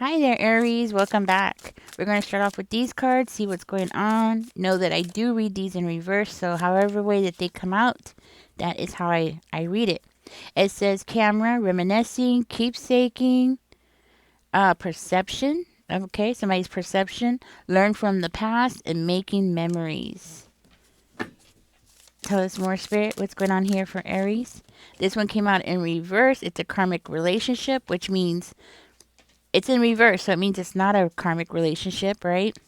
Hi there, Aries. Welcome back. We're going to start off with these cards, see what's going on. Know that I do read these in reverse, so however way that they come out, that is how I read it. It says camera, reminiscing, keepsaking, perception. Okay, somebody's perception. Learn from the past and making memories. Tell us more, Spirit. What's going on here for Aries? This one came out in reverse. It's a karmic relationship, which means it's in reverse, so it means it's not a karmic relationship, right?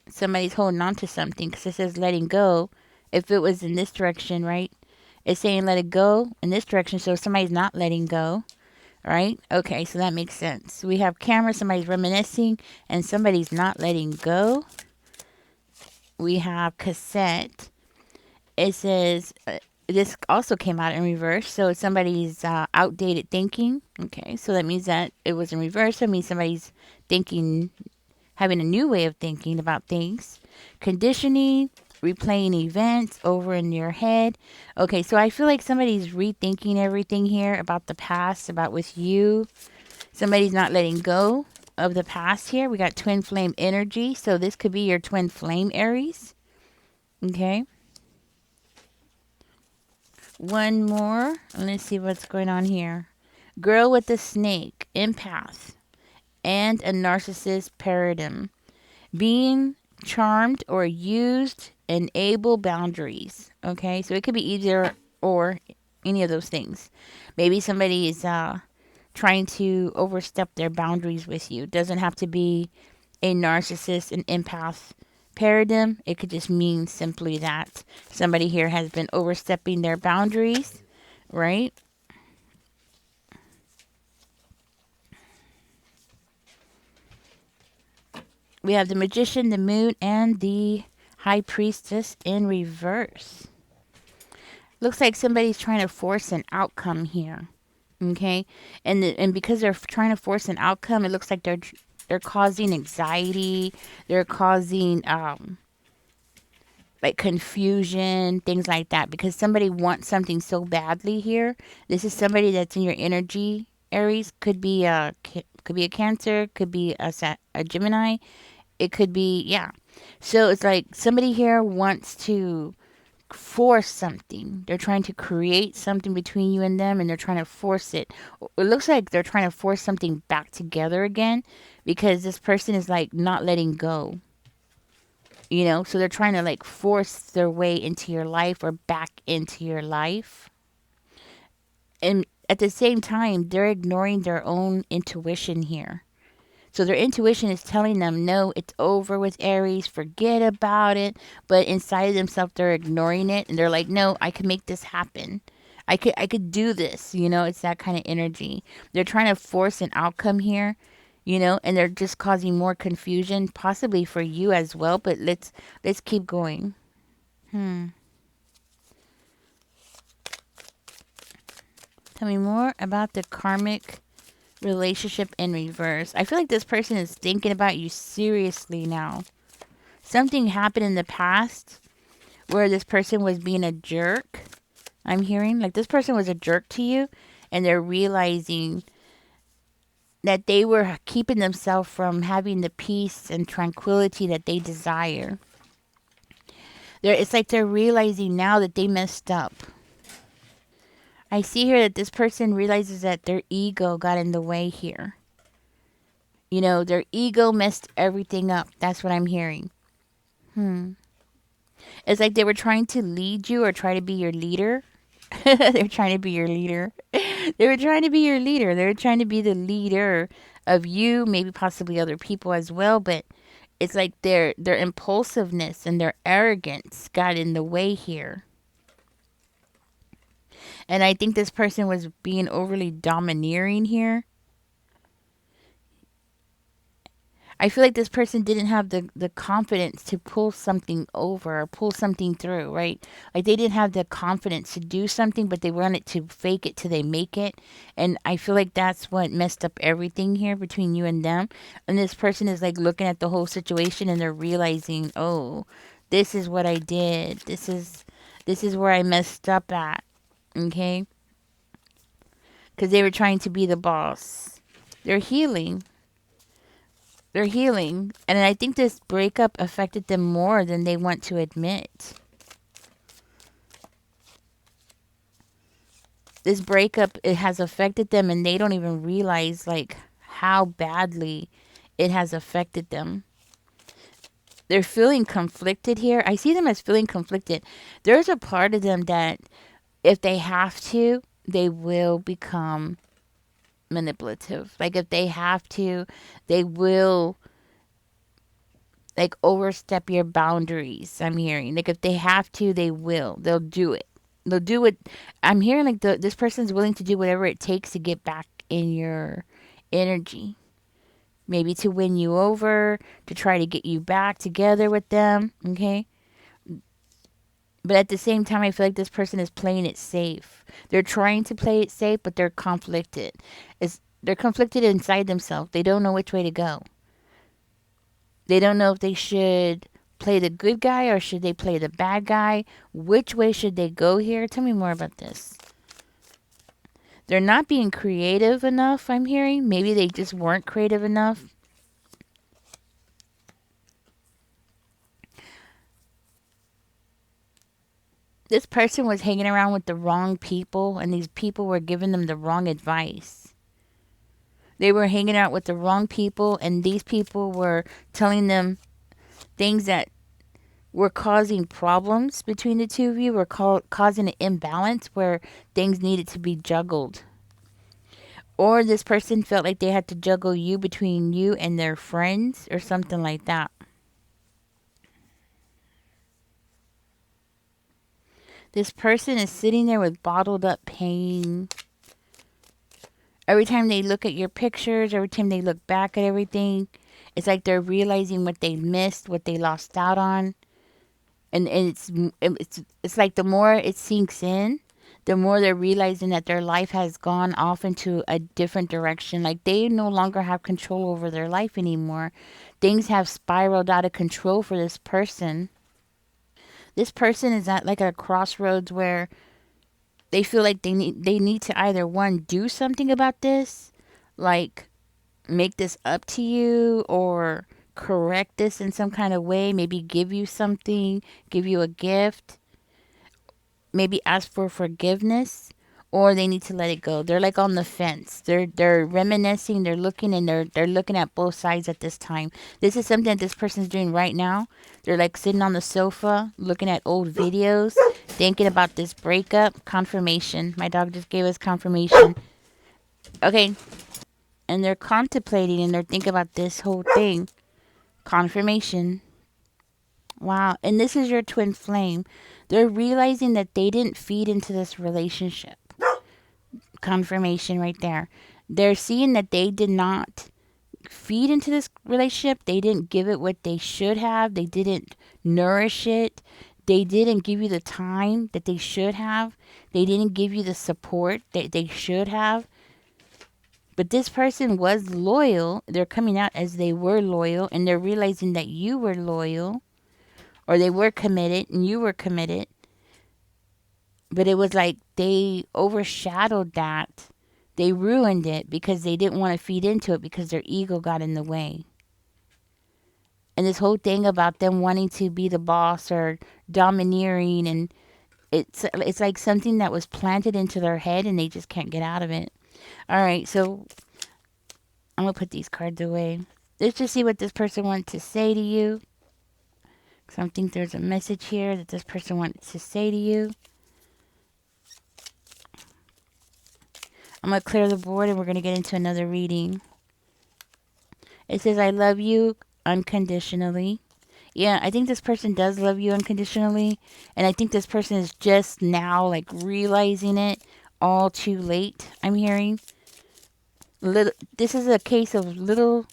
Somebody's holding on to something because it says letting go. If it was in this direction, right? It's saying let it go in this direction, so somebody's not letting go, right? Okay, so that makes sense. We have camera, somebody's reminiscing, and somebody's not letting go. We have cassette. It says this also came out in reverse, so somebody's outdated thinking. Okay, so that means that it was in reverse. That means somebody's thinking, having a new way of thinking about things. Conditioning, replaying events over in your head. Okay, so I feel like somebody's rethinking everything here about the past, about with you. Somebody's not letting go of the past here. We got twin flame energy, so this could be your twin flame, Aries. Okay. One more. Let's see what's going on here. Girl with the snake, empath, and a narcissist paradigm. Being charmed or used, enable boundaries. Okay, so it could be either or any of those things. Maybe somebody is trying to overstep their boundaries with you. It doesn't have to be a narcissist, an empath paradigm. It could just mean simply that somebody here has been overstepping their boundaries, right? We have the magician, the moon, and the high priestess in reverse. Looks like somebody's trying to force an outcome here. Okay, and because they're trying to force an outcome, it looks like they're causing anxiety. They're causing like confusion, things like that. Because somebody wants something so badly here. This is somebody that's in your energy, Aries. Could be a Cancer. Could be a Gemini. It could be, yeah. So it's like somebody here wants to force something. They're trying to create something between you and them, and they're trying to force it. It looks like they're trying to force something back together again because this person is like not letting go. So they're trying to like force their way into your life or back into your life. And at the same time, they're ignoring their own intuition here. So their intuition is telling them, no, it's over with Aries, forget about it. But inside of themselves, they're ignoring it. And they're like, no, I can make this happen. I could do this. It's that kind of energy. They're trying to force an outcome here, and they're just causing more confusion, possibly for you as well. But let's keep going. Hmm. Tell me more about the karmic relationship in reverse. I feel like this person is thinking about you seriously now. Something happened in the past where this person was being a jerk. I'm hearing like this person was a jerk to you, and they're realizing that they were keeping themselves from having the peace and tranquility that they desire. It's like they're realizing now that they messed up. I see here that this person realizes that their ego got in the way here. Their ego messed everything up. That's what I'm hearing. It's like they were trying to lead you or try to be your leader. They're trying to be your leader. They were trying to be your leader. They were trying to be the leader of you, maybe possibly other people as well. But it's like their impulsiveness and their arrogance got in the way here. And I think this person was being overly domineering here. I feel like this person didn't have the confidence to pull something over or pull something through, right? Like they didn't have the confidence to do something, but they wanted to fake it till they make it. And I feel like that's what messed up everything here between you and them. And this person is like looking at the whole situation and they're realizing, oh, this is what I did. This is where I messed up at. Okay? Because they were trying to be the boss. They're healing. They're healing. And I think this breakup affected them more than they want to admit. This breakup, it has affected them and they don't even realize like how badly it has affected them. They're feeling conflicted here. I see them as feeling conflicted. There's a part of them that if they have to, they will become manipulative. Like if they have to, they will like overstep your boundaries. I'm hearing. Like if they have to, they will. They'll do it. They'll do it. I'm hearing like this person's willing to do whatever it takes to get back in your energy. Maybe to win you over, to try to get you back together with them. Okay. But at the same time, I feel like this person is playing it safe. They're trying to play it safe, but they're conflicted. They're conflicted inside themselves. They don't know which way to go. They don't know if they should play the good guy or should they play the bad guy. Which way should they go here? Tell me more about this. They're not being creative enough, I'm hearing. Maybe they just weren't creative enough. This person was hanging around with the wrong people, and these people were giving them the wrong advice. They were hanging out with the wrong people, and these people were telling them things that were causing problems between the two of you, were causing an imbalance where things needed to be juggled. Or this person felt like they had to juggle you between you and their friends or something like that. This person is sitting there with bottled up pain. Every time they look at your pictures, every time they look back at everything, it's like they're realizing what they missed, what they lost out on. And it's like the more it sinks in, the more they're realizing that their life has gone off into a different direction. Like they no longer have control over their life anymore. Things have spiraled out of control for this person. This person is at like a crossroads where they feel like they need to either one do something about this, like make this up to you or correct this in some kind of way, maybe give you something, give you a gift, maybe ask for forgiveness, or they need to let it go. They're like on the fence. They're reminiscing, they're looking and they're looking at both sides at this time. This is something that this person's doing right now. They're like sitting on the sofa looking at old videos, thinking about this breakup. Confirmation. My dog just gave us confirmation. Okay. And they're contemplating and they're thinking about this whole thing. Confirmation. Wow. And this is your twin flame. They're realizing that they didn't feed into this relationship. Confirmation right there. They're seeing that they did not feed into this relationship. They didn't give it what they should have. They didn't nourish it. They didn't give you the time that they should have. They didn't give you the support that they should have. But this person was loyal. They're coming out as they were loyal, and they're realizing that you were loyal, or they were committed and you were committed. But it was like they overshadowed that. They ruined it because they didn't want to feed into it because their ego got in the way. And this whole thing about them wanting to be the boss or domineering, and it's like something that was planted into their head and they just can't get out of it. All right, so I'm going to put these cards away. Let's just see what this person wants to say to you. Because I think there's a message here that this person wants to say to you. I'm going to clear the board and we're going to get into another reading. It says, I love you unconditionally. Yeah, I think this person does love you unconditionally. And I think this person is just now like realizing it all too late, I'm hearing. This is a case of little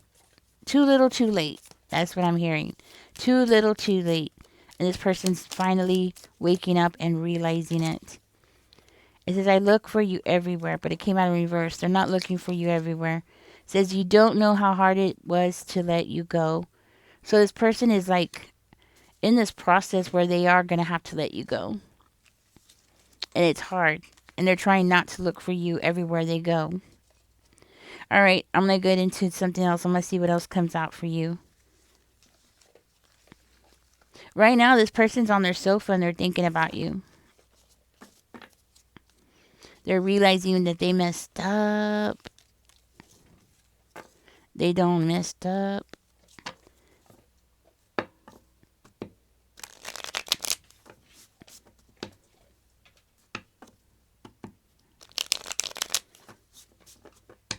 too late. That's what I'm hearing. Too little too late. And this person's finally waking up and realizing it. It says, I look for you everywhere, but it came out in reverse. They're not looking for you everywhere. It says, you don't know how hard it was to let you go. So this person is like in this process where they are going to have to let you go. And it's hard. and they're trying not to look for you everywhere they go. All right, I'm going to get into something else. I'm going to see what else comes out for you. Right now, this person's on their sofa and they're thinking about you. They're realizing that they messed up. They don't messed up.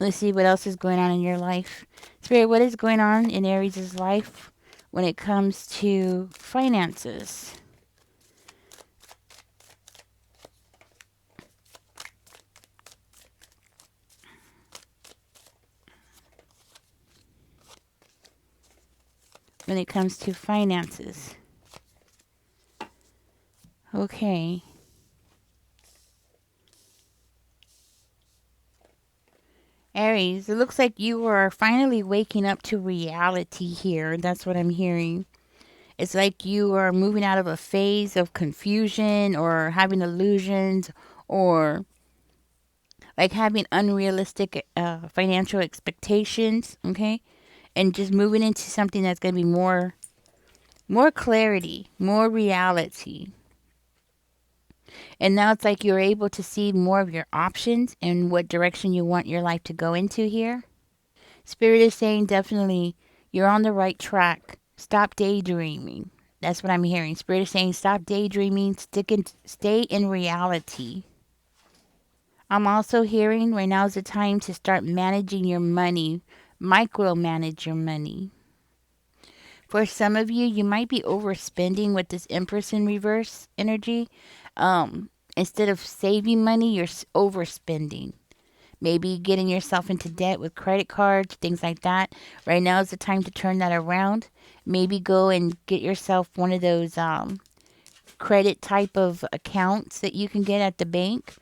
Let's see what else is going on in your life. Spirit, what is going on in Aries' life when it comes to finances? When it comes to finances. Okay. Aries, it looks like you are finally waking up to reality here. That's what I'm hearing. It's like you are moving out of a phase of confusion or having illusions or like having unrealistic financial expectations, okay? And just moving into something that's going to be more clarity, more reality. And now it's like you're able to see more of your options and what direction you want your life to go into here. Spirit is saying definitely you're on the right track. Stop daydreaming. That's what I'm hearing. Spirit is saying stop daydreaming, stay in reality. I'm also hearing right now is the time to start managing your money, micromanage your money. For some of you, you might be overspending with this Empress in reverse energy. Instead of saving money, you're overspending. Maybe getting yourself into debt with credit cards, things like that. Right now is the time to turn that around. Maybe go and get yourself one of those credit type of accounts that you can get at the bank.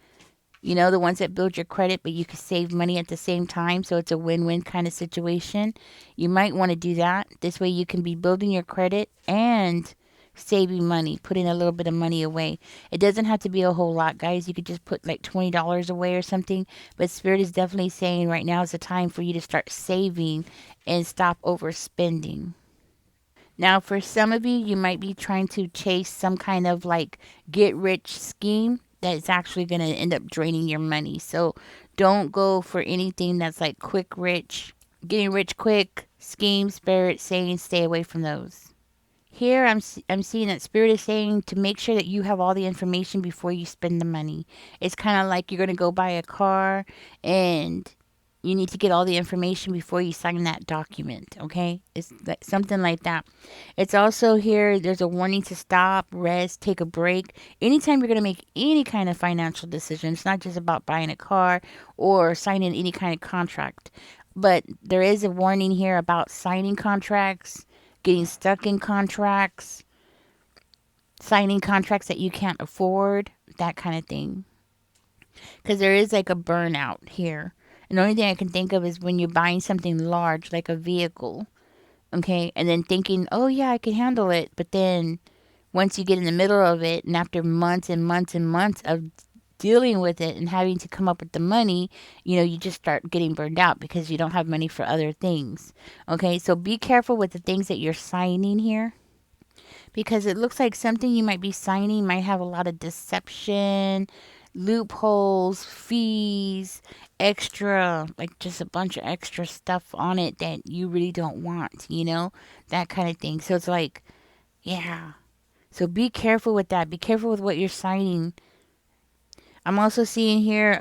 You know, the ones that build your credit, but you can save money at the same time. So it's a win-win kind of situation. You might want to do that. This way you can be building your credit and saving money, putting a little bit of money away. It doesn't have to be a whole lot, guys. You could just put like $20 away or something. But Spirit is definitely saying right now is the time for you to start saving and stop overspending. Now, for some of you, you might be trying to chase some kind of like get rich scheme that is actually going to end up draining your money. So don't go for anything that's like quick rich, getting rich quick scheme. Spirit saying stay away from those. Here, I'm seeing that Spirit is saying to make sure that you have all the information before you spend the money. It's kind of like you're going to go buy a car and you need to get all the information before you sign that document, okay? It's like something like that. It's also here, there's a warning to stop, rest, take a break. Anytime you're going to make any kind of financial decision, it's not just about buying a car or signing any kind of contract. But there is a warning here about signing contracts, getting stuck in contracts, signing contracts that you can't afford, that kind of thing. Because there is like a burnout here. And the only thing I can think of is when you're buying something large, like a vehicle, okay, and then thinking, oh yeah, I can handle it. But then once you get in the middle of it, and after months and months and months of dealing with it and having to come up with the money, you just start getting burned out because you don't have money for other things. Okay, so be careful with the things that you're signing here because it looks like something you might be signing might have a lot of deception, loopholes, fees, extra, like just a bunch of extra stuff on it that you really don't want, that kind of thing. So it's like, yeah. So be careful with that. Be careful with what you're signing. I'm also seeing here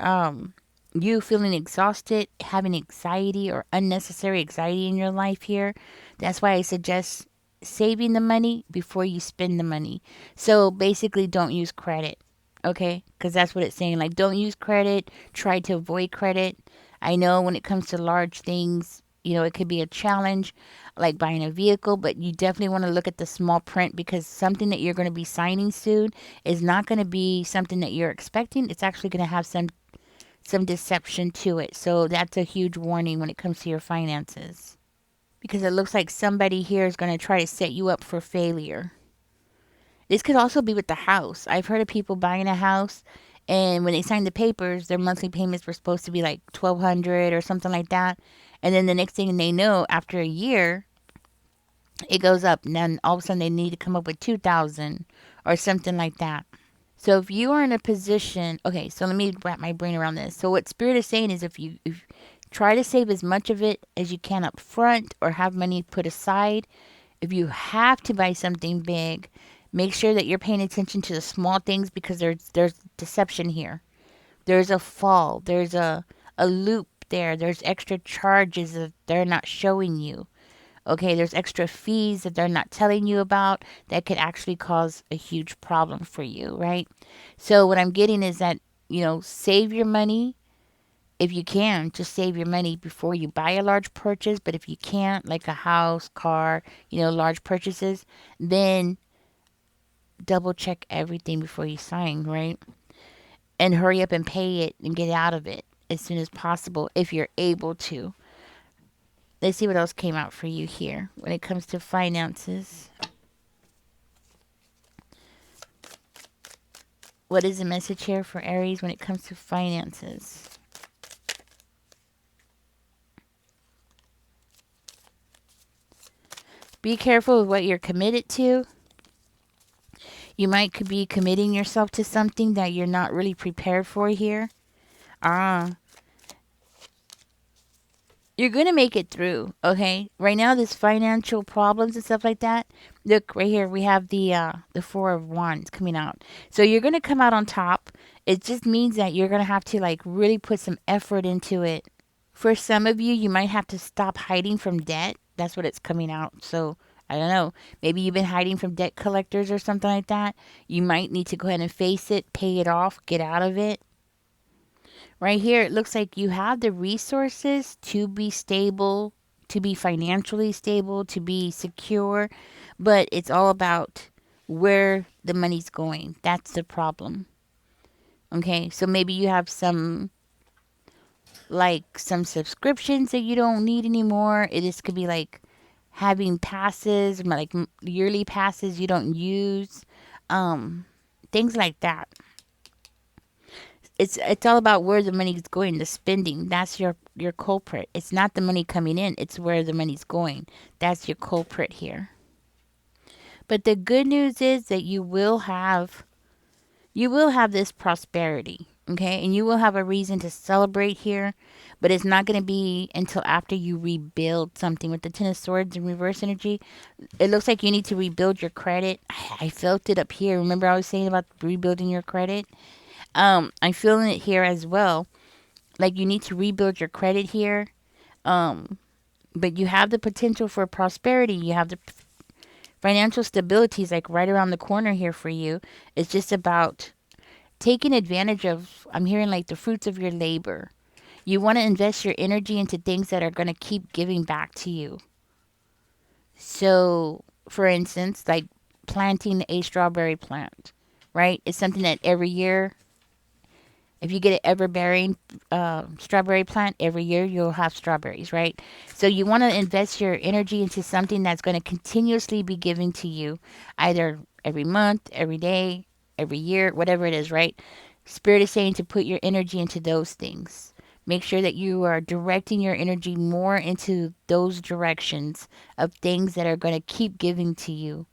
you feeling exhausted, having anxiety or unnecessary anxiety in your life here. That's why I suggest saving the money before you spend the money. So basically, don't use credit, okay? Because that's what it's saying. Like, don't use credit. Try to avoid credit. I know when it comes to large things, it could be a challenge, like buying a vehicle, but you definitely want to look at the small print because something that you're going to be signing soon is not going to be something that you're expecting. It's actually going to have some deception to it. So that's a huge warning when it comes to your finances. Because it looks like somebody here is going to try to set you up for failure. This could also be with the house. I've heard of people buying a house And when they signed the papers, their monthly payments were supposed to be like 1,200 or something like that. And then the next thing they know, after a year, it goes up. And then all of a sudden they need to come up with 2,000 or something like that. So if you are in a position, okay, so let me wrap my brain around this. So what Spirit is saying is if try to save as much of it as you can up front or have money put aside. If you have to buy something big, make sure that you're paying attention to the small things because there's deception here. There's a fall. There's a loop there. There's extra charges that they're not showing you. Okay, there's extra fees that they're not telling you about that could actually cause a huge problem for you, right? So what I'm getting is that, save your money if you can. Just save your money before you buy a large purchase, but if you can't, like a house, car, large purchases, then double check everything before you sign, right? And hurry up and pay it and get out of it as soon as possible if you're able to. Let's see what else came out for you here when it comes to finances. What is the message here for Aries when it comes to finances? Be careful with what you're committed to. You might be committing yourself to something that you're not really prepared for here. You're going to make it through, okay? Right now, there's financial problems and stuff like that. Look, right here, we have the Four of Wands coming out. So you're going to come out on top. It just means that you're going to have to, like, really put some effort into it. For some of you, you might have to stop hiding from debt. That's what it's coming out. So, I don't know. Maybe you've been hiding from debt collectors or something like that. You might need to go ahead and face it, pay it off, get out of it. Right here, it looks like you have the resources to be stable, to be financially stable, to be secure, but it's all about where the money's going. That's the problem. Okay, so maybe you have some subscriptions that you don't need anymore. This could be like having passes, like yearly passes you don't use, things like that. It's all about where the money's going, the spending. That's your culprit. It's not the money coming in, it's where the money's going. That's your culprit here. But the good news is that you will have this prosperity, okay? And you will have a reason to celebrate here, but it's not going to be until after you rebuild something. With the Ten of Swords in reverse energy, it looks like you need to rebuild your credit. I felt it up here. Remember I was saying about rebuilding your credit? I'm feeling it here as well. Like you need to rebuild your credit here. But you have the potential for prosperity. You have the financial stability is like right around the corner here for you. It's just about taking advantage of, I'm hearing like the fruits of your labor. You want to invest your energy into things that are going to keep giving back to you. So, for instance, like planting a strawberry plant, right? It's something that every year, if you get an ever-bearing strawberry plant, every year you'll have strawberries, right? So you want to invest your energy into something that's going to continuously be given to you, either every month, every day, every year, whatever it is, right? Spirit is saying to put your energy into those things. Make sure that you are directing your energy more into those directions of things that are going to keep giving to you,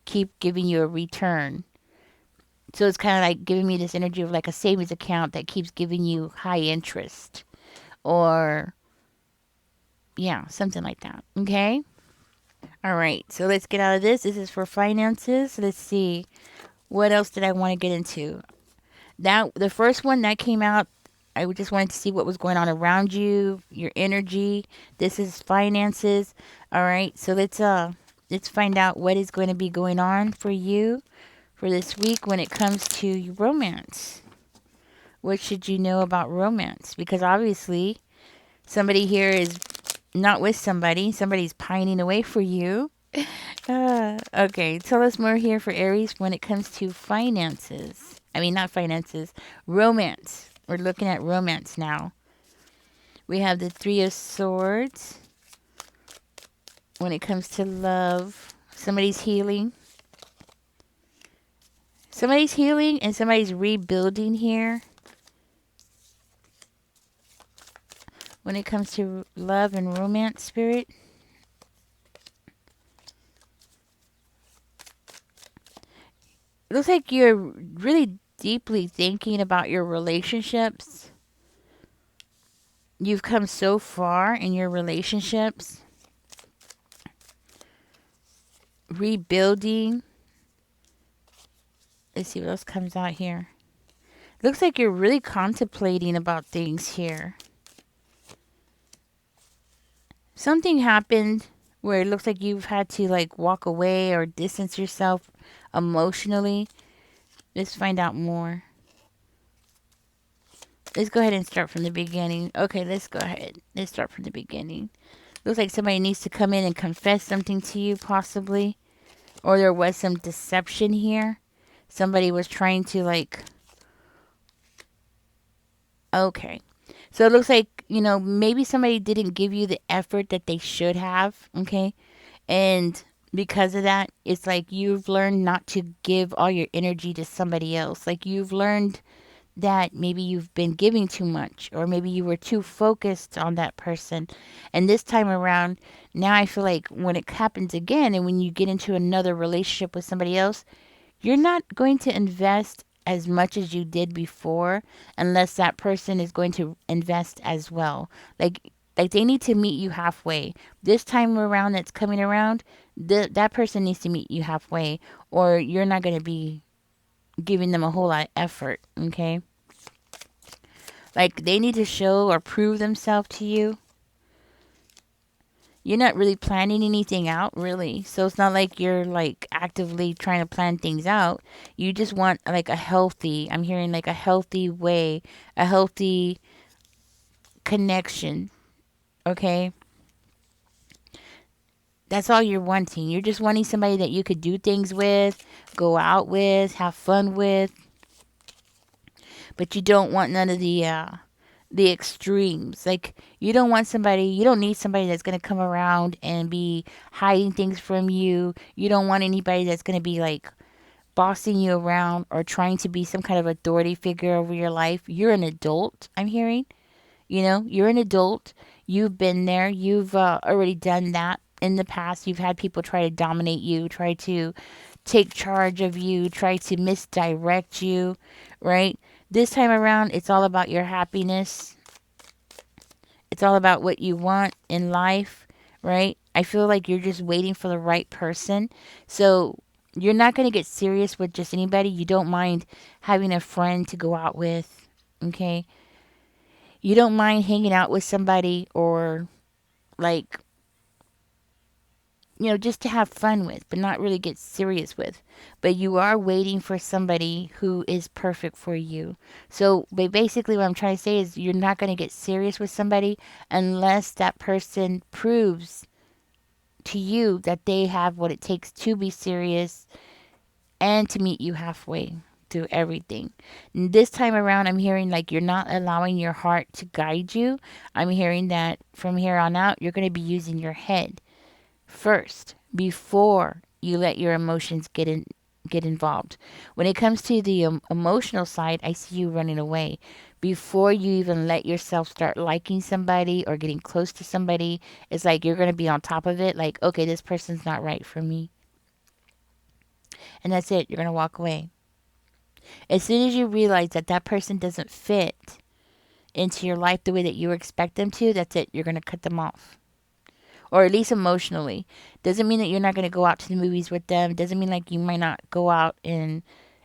keep giving you a return. So it's kind of like giving me this energy of like a savings account that keeps giving you high interest or, yeah, something like that. Okay. All right. So let's get out of this. This is for finances. Let's see. What else did I want to get into? That the first one that came out, I just wanted to see what was going on around you, your energy. This is finances. All right. So let's find out what is going to be going on for you for this week when it comes to romance. What should you know about romance? Because obviously, somebody here is not with somebody. Somebody's pining away for you. Okay, tell us more here for Aries when it comes to finances. I mean, not finances, romance. We're looking at romance now. We have the Three of Swords. When it comes to love, somebody's healing. Somebody's healing and somebody's rebuilding here when it comes to love and romance, Spirit. It looks like you're really deeply thinking about your relationships. You've come so far in your relationships. Rebuilding. Let's see what else comes out here. Looks like you're really contemplating about things here. Something happened where it looks like you've had to like walk away or distance yourself emotionally. Let's find out more. Let's go ahead and start from the beginning. Okay, let's go ahead. Let's start from the beginning. Looks like somebody needs to come in and confess something to you, possibly. Or there was some deception here. Somebody was trying to like... Okay. So it looks like, maybe somebody didn't give you the effort that they should have. Okay. And because of that, it's like you've learned not to give all your energy to somebody else. Like you've learned that maybe you've been giving too much, or maybe you were too focused on that person. And this time around, now I feel like when it happens again and when you get into another relationship with somebody else, you're not going to invest as much as you did before unless that person is going to invest as well. Like they need to meet you halfway. This time around that's coming around, that person needs to meet you halfway, or you're not going to be giving them a whole lot of effort, okay? Like they need to show or prove themselves to you. You're not really planning anything out, really. So it's not like you're like actively trying to plan things out. You just want like a healthy, I'm hearing like a healthy way, a healthy connection, okay? That's all you're wanting. You're just wanting somebody that you could do things with, go out with, have fun with. But you don't want none of the extremes. Like you don't want somebody, you don't need somebody that's going to come around and be hiding things from you. You don't want anybody that's going to be like bossing you around or trying to be some kind of authority figure over your life. You're an adult, I'm hearing. You're an adult. You've been there. You've already done that in the past. You've had people try to dominate you, try to take charge of you, try to misdirect you, right? This time around, it's all about your happiness. It's all about what you want in life, right? I feel like you're just waiting for the right person. So you're not going to get serious with just anybody. You don't mind having a friend to go out with, okay? You don't mind hanging out with somebody or like, just to have fun with, but not really get serious with. But you are waiting for somebody who is perfect for you. So basically, what I'm trying to say is you're not going to get serious with somebody unless that person proves to you that they have what it takes to be serious and to meet you halfway through everything. This time around, I'm hearing like you're not allowing your heart to guide you. I'm hearing that from here on out, you're going to be using your head first before you let your emotions get involved. When it comes to the emotional side, I see you running away before you even let yourself start liking somebody or getting close to somebody. It's like you're going to be on top of it, like, okay, this person's not right for me, and that's it. You're going to walk away as soon as you realize that that person doesn't fit into your life the way that you expect them to. That's it. You're going to cut them off, or at least emotionally. Doesn't mean that you're not going to go out to the movies with them. Doesn't mean like you might not go out and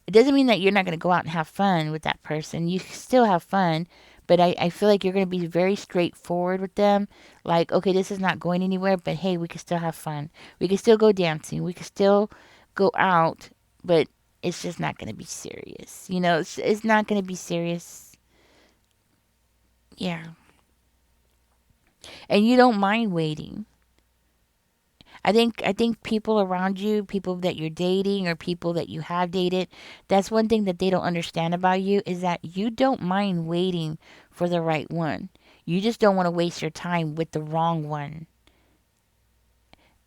it doesn't mean that you're not going to go out and have fun with that person. You still have fun, but I feel like you're going to be very straightforward with them. Like, okay, this is not going anywhere, but hey, we can still have fun. We can still go dancing. We can still go out, but it's just not going to be serious. It's not going to be serious. Yeah. And you don't mind waiting. I think people around you, people that you're dating or people that you have dated, that's one thing that they don't understand about you is that you don't mind waiting for the right one. You just don't want to waste your time with the wrong one.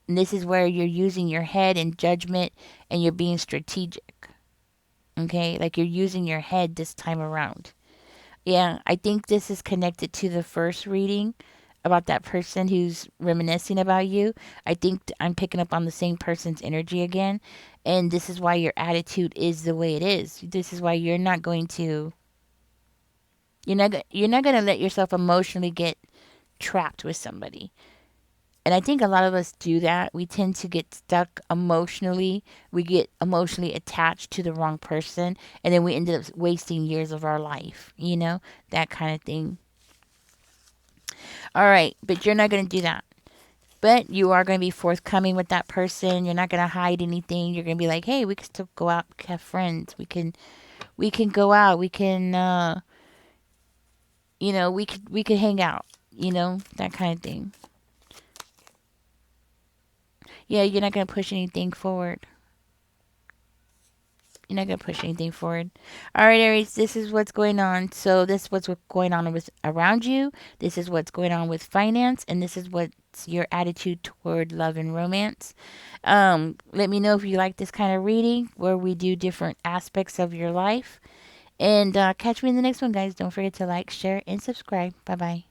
And this is where you're using your head and judgment and you're being strategic. Okay, like you're using your head this time around. Yeah, I think this is connected to the first reading about that person who's reminiscing about you. I think I'm picking up on the same person's energy again, and this is why your attitude is the way it is. This is why you're not going to let yourself emotionally get trapped with somebody. And I think a lot of us do that. We tend to get stuck emotionally. We get emotionally attached to the wrong person, and then we ended up wasting years of our life, that kind of thing. All right, but you're not going to do that. But you are going to be forthcoming with that person. You're not going to hide anything. You're going to be like, "Hey, we can still go out, have friends. We can go out. We can we could hang out, that kind of thing." Yeah, you're not going to push anything forward. You're not gonna push anything forward. All right, Aries. This is what's going on. So this is what's going on with around you. This is what's going on with finance, and this is what's your attitude toward love and romance. Let me know if you like this kind of reading, where we do different aspects of your life. And catch me in the next one, guys. Don't forget to like, share, and subscribe. Bye bye.